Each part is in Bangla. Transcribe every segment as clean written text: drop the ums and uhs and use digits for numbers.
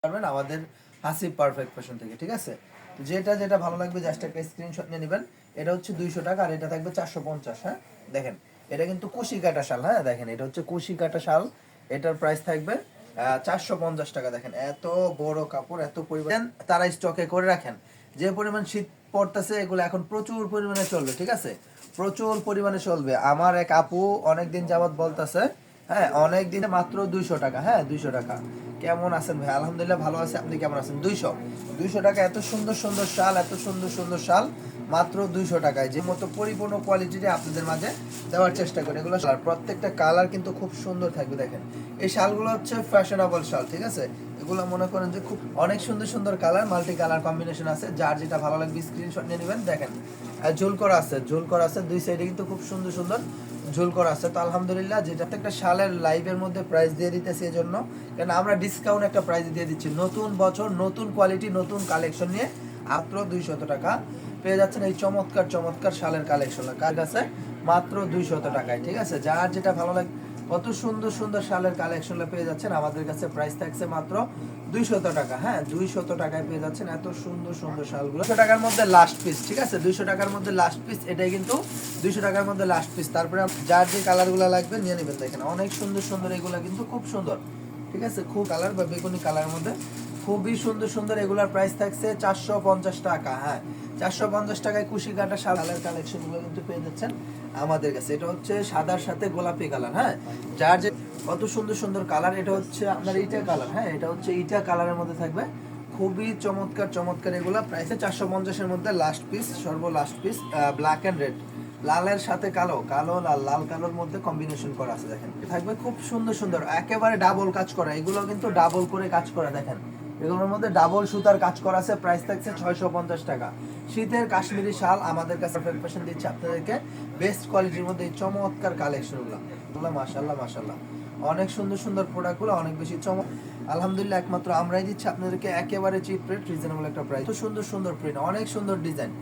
পারবেন আমাদের হাসিব পারফেক্ট ফ্যাশন থেকে, ঠিক আছে? তো যেটা যেটা ভালো লাগবে জাস্ট একটা স্ক্রিনশট নিয়ে নেবেন। এটা হচ্ছে 200 টাকা আর এটা থাকবে 450। হ্যাঁ দেখেন, এটা কিন্তু কুশি কাটা শাল। হ্যাঁ দেখেন, এটা হচ্ছে কুশি কাটা শাল। এটার প্রাইস থাকবে 450 টাকা। দেখেন এত বড় কাপড়, এত পরিমাণ তারা স্টকে করে রাখেন। যে পরিমাণ শীত পড়তেছে, এগুলো এখন প্রচুর পরিমাণে চলবে, ঠিক আছে? প্রচুর পরিমাণে চলবে। আমার এক আপু অনেকদিন যাবত বলতেছে, হ্যাঁ অনেক দিনে মাত্র 200 টাকা। হ্যাঁ 200 টাকা। কেমন আছেন ভাই? আলহামদুলিল্লাহ ভালো আছে, আপনি কেমন আছেন? 200 টাকা এত সুন্দর সুন্দর শাল, এত সুন্দর সুন্দর শাল মাত্র 200 টাকায়। যে মতো পরিপূর্ণ কোয়ালিটিতে আপনাদের মাঝে দেওয়ার চেষ্টা করি। এগুলো শাল প্রত্যেকটা কালার কিন্তু খুব সুন্দর থাকবে। দেখেন এই শালগুলো হচ্ছে ফ্যাশনেবল শাল, ঠিক আছে? এগুলো মনে করেন যে খুব অনেক সুন্দর সুন্দর কালার, মাল্টি কালার কম্বিনেশন আছে। যার যেটা ভালো লাগবে স্ক্রিনশট নিয়ে নেবেন। দেখেন ঝুল করা আছে, ঝুল করা আছে দুই সাইডে কিন্তু খুব সুন্দর সুন্দর ঝুল করা আছে। তো আলহামদুলিল্লাহ, যেটা একটা শালের লাইভের মধ্যে প্রাইস দিয়ে দিতেছি এজন্য, কারণ আমরা ডিসকাউন্ট একটা প্রাইস দিয়ে দিচ্ছি। নতুন বছর, নতুন কোয়ালিটি, নতুন কালেকশন নিয়ে মাত্র 200 টাকা পেয়ে যাচ্ছেন এই চমৎকার চমৎকার শালের কালেকশন। কার কাছে মাত্র 200 টাকায়, ঠিক আছে? যার যেটা ভালো লাগে, কত সুন্দর সুন্দর শালের কালেকশনটা পেয়ে যাচ্ছেন আমাদের কাছে। প্রাইস থাকছে মাত্র 200 টাকা। হ্যাঁ 200 টাকায় পেয়ে যাচ্ছেন এত সুন্দর সুন্দর শালগুলো। 200 টাকার মধ্যে লাস্ট পিস, ঠিক আছে? 200 টাকার মধ্যে লাস্ট পিস, এটাই কিন্তু 200 টাকার মধ্যে লাস্ট পিস। তারপরে যার যে কালারগুলো লাগবে নিয়ে নেবেন। দেখেন অনেক সুন্দর সুন্দর এগুলো কিন্তু খুব সুন্দর, ঠিক আছে? খুব কালার বা বেগুনি কালার মধ্যে খুবই সুন্দর সুন্দর। এগুলোর প্রাইস থাকছে 450 টাকা। হ্যাঁ 450 টাকায় কুশি কাটা শালের কালেকশনগুলো কিন্তু পেয়ে যাচ্ছেন আমাদের কাছে। এটা হচ্ছে সাদার সাথে গোলাপি কালার। হ্যাঁ যার যে কত সুন্দর সুন্দর কালার। এটা হচ্ছে আপনার ইটা কালার। হ্যাঁ এটা হচ্ছে ইটা কালারের মধ্যে থাকবে, খুবই চমৎকার চমৎকার। এগুলো প্রাইসে 450-এর মধ্যে লাস্ট পিস, সর্ব last piece. Black and red, লালের সাথে কালো, কালো লাল, লাল কালোর মধ্যে কম্বিনেশন করা আছে। দেখেন থাকবে খুব সুন্দর সুন্দর, একেবারে ডাবল কাজ করা। এগুলো কিন্তু ডাবল করে কাজ করা। দেখেন এগুলোর মধ্যে ডাবল সুতার কাজ করা আছে। প্রাইস থাকছে 650 টাকা। শীতের কাশ্মীরি শাল আমাদের কাছে পারফেক্ট ফ্যাশন দিচ্ছে আপনাদেরকে বেস্ট কোয়ালিটির মধ্যে এই চমৎকার কালেকশনগুলো। মাশাআল্লাহ মাশাআল্লাহ, অনেক সুন্দর সুন্দর প্রোডাক্টগুলো, অনেক বেশি চমক। আলহামদুলিল্লাহ একমাত্র আমরাই দিচ্ছি আপনাদেরকে একেবারে চিপ রেট, রিজনেবল একটা প্রাইস। তো সুন্দর সুন্দর প্রিন্ট, অনেক সুন্দর ডিজাইন।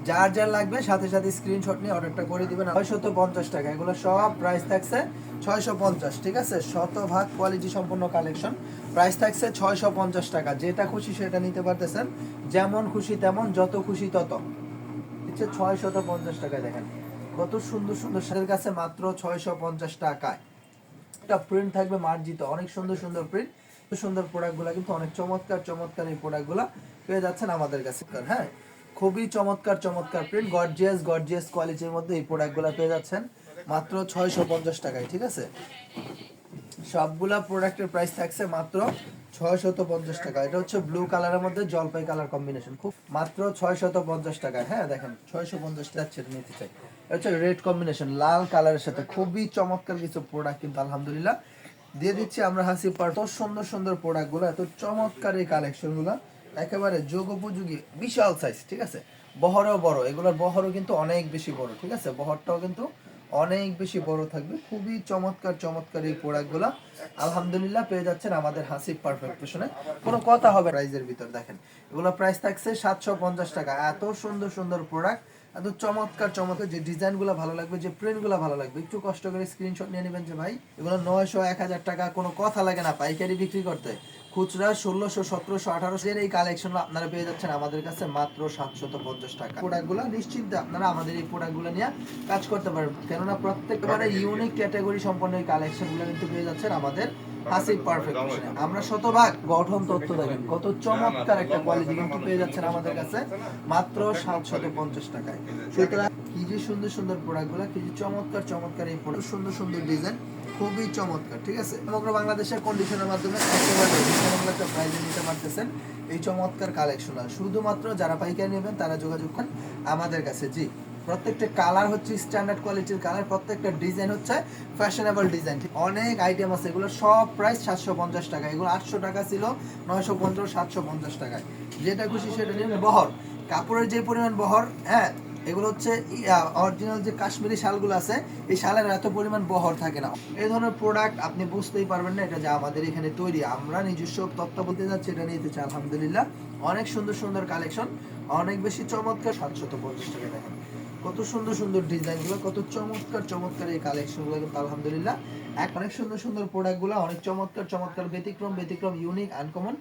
যার যার লাগবে সাথে সাথে স্ক্রিনশট নিয়ে অর্ডারটা করে দিবেন। 650 টাকা এগুলো সব প্রাইস থাকছে 650, ঠিক আছে? শতভাগ কোয়ালিটি সম্পন্ন কালেকশন। প্রাইস থাকছে 650 টাকা। যেটা খুশি সেটা নিতে পারতেছেন, যেমন খুশি তেমন, যত খুশি তত। হচ্ছে 650 টাকায়। দেখেন কত সুন্দর সুন্দর শাড়ির কাছে মাত্র 650 টাকায়। একটা প্রিন্ট থাকবে মার্জিত, অনেক সুন্দর সুন্দর প্রিন্ট, সুন্দর প্রোডাক্টগুলো কিন্তু অনেক চমৎকার চমৎকার। এই প্রোডাক্টগুলো পেয়ে যাচ্ছেন আমাদের কাছে। হ্যাঁ খুবই চমৎকার চমৎকার প্রিন্ট, গর্জিয়াস গর্জিয়াস কোয়ালিটির মধ্যে এই প্রোডাক্টগুলো পেয়ে যাচ্ছেন মাত্র 650 টাকায়, ঠিক আছে? সবগুলা প্রোডাক্টের প্রাইস থাকছে মাত্র 650 টাকা। এটা হচ্ছে ব্লু কালারের মধ্যে জলপাই কালার কম্বিনেশন, খুব মাত্র 650 টাকা। হ্যাঁ দেখেন 650 টাকা ছেড়ে নিতে চাই। এটা হচ্ছে রেড কম্বিনেশন লাল কালারের সাথে, খুবই চমৎকার কিছু প্রোডাক্ট কিন্তু আলহামদুলিল্লাহ দিয়ে দিচ্ছি আমরা হাসি পার। সুন্দর সুন্দর প্রোডাক্টগুলো, এত চমৎকার এই কালেকশনগুলো, একেবারে যুগোপযোগী, বিশাল সাইজ, ঠিক আছে? বহরও বড়, এগুলোর বহরও কিন্তু অনেক বেশি বড়, ঠিক আছে? বহরটাও কিন্তু অনেক বেশি বড় থাকবে। খুবই চমৎকার চমৎকার এই প্রোডাক্টগুলো আলহামদুলিল্লাহ পেয়ে যাচ্ছেন আমাদের হাসিব পারফেক্ট ফ্যাশনে। কোনো কথা হবে প্রাইজের ভিতর। দেখেন এগুলো প্রাইস থাকছে 750 টাকা। এত সুন্দর সুন্দর প্রোডাক্ট, এত চমৎকার চমৎকার। যে ডিজাইনগুলো ভালো লাগবে, যে প্রিন্টগুলো ভালো লাগবে, একটু কষ্ট করে স্ক্রিনশট নিয়ে নেবেন যে ভাই এগুলো 900 1000 টাকা, কোনো কথা লাগে না পাইকারি বিক্রি করতে। খুচরা 1600 1700 1800 এর এই কালেকশন আপনারা পেয়ে যাচ্ছেন আমাদের কাছে মাত্র 750 টাকা। প্রোডাক্টগুলো নিশ্চিন্তে আপনারা আমাদের এই প্রোডাক্টগুলো নিয়ে কাজ করতে পারবেন, কেননা প্রত্যেকবারে ইউনিক ক্যাটাগরি সম্পন্ন এই কালেকশনগুলো কিন্তু পেয়ে যাচ্ছেন আমাদের হাসিব পারফেক্ট ফ্যাশনে। আমরা শতভাগ গঠন তথ্য দেখেন কত চমৎকার একটা কোয়ালিটি কিন্তু পেয়ে যাচ্ছেন আমাদের কাছে মাত্র 750 টাকায়। সুতরাং কি যে সুন্দর সুন্দর প্রোডাক্টগুলো, কি যে চমৎকার চমৎকার এই প্রোডাক্ট, সুন্দর সুন্দর ডিজাইন, খুবই চমৎকার, ঠিক আছে? সমগ্র বাংলাদেশের কন্ডিশনের মাধ্যমে একেবারে রিজনেবল একটা প্রাইসে নিতে পারতেছেন এই চমৎকার কালেকশন। শুধুমাত্র যারা পাইকারি নেবেন তারা যোগাযোগ করেন আমাদের কাছে। জি প্রত্যেকটা কালার হচ্ছে স্ট্যান্ডার্ড কোয়ালিটির কালার, প্রত্যেকটা ডিজাইন হচ্ছে ফ্যাশনেবল ডিজাইন। অনেক আইটেম আছে, এগুলো সব প্রাইস 750 টাকা। এগুলো 800 টাকা ছিল, 950 750 টাকায়। যেটা খুশি সেটা নিয়ে বহর, কাপড়ের যে পরিমাণ বহর, হ্যাঁ এগুলো হচ্ছে অরিজিনাল যে কাশ্মীরি শালগুলো আছে, এই শালের এত পরিমাণ বহর থাকে না। এই ধরনের প্রোডাক্ট আপনি বুঝতেই পারবেন না এটা যে আমাদের এখানে তৈরি। আমরা নিজস্ব তত্ত্ব বলতে যাচ্ছি, এটা নিতে চাই আলহামদুলিল্লাহ। অনেক সুন্দর সুন্দর কালেকশন, অনেক বেশি চমৎকার। 750 টাকা। দেখেন কত সুন্দর সুন্দর ডিজাইনগুলো, কত চমৎকার চমৎকার এই কালেকশনগুলো কিন্তু আলহামদুলিল্লাহ। অনেক সুন্দর সুন্দর প্রোডাক্টগুলো, অনেক চমৎকার চমৎকার, ব্যতিক্রম ব্যতিক্রম, ইউনিক আনকমন।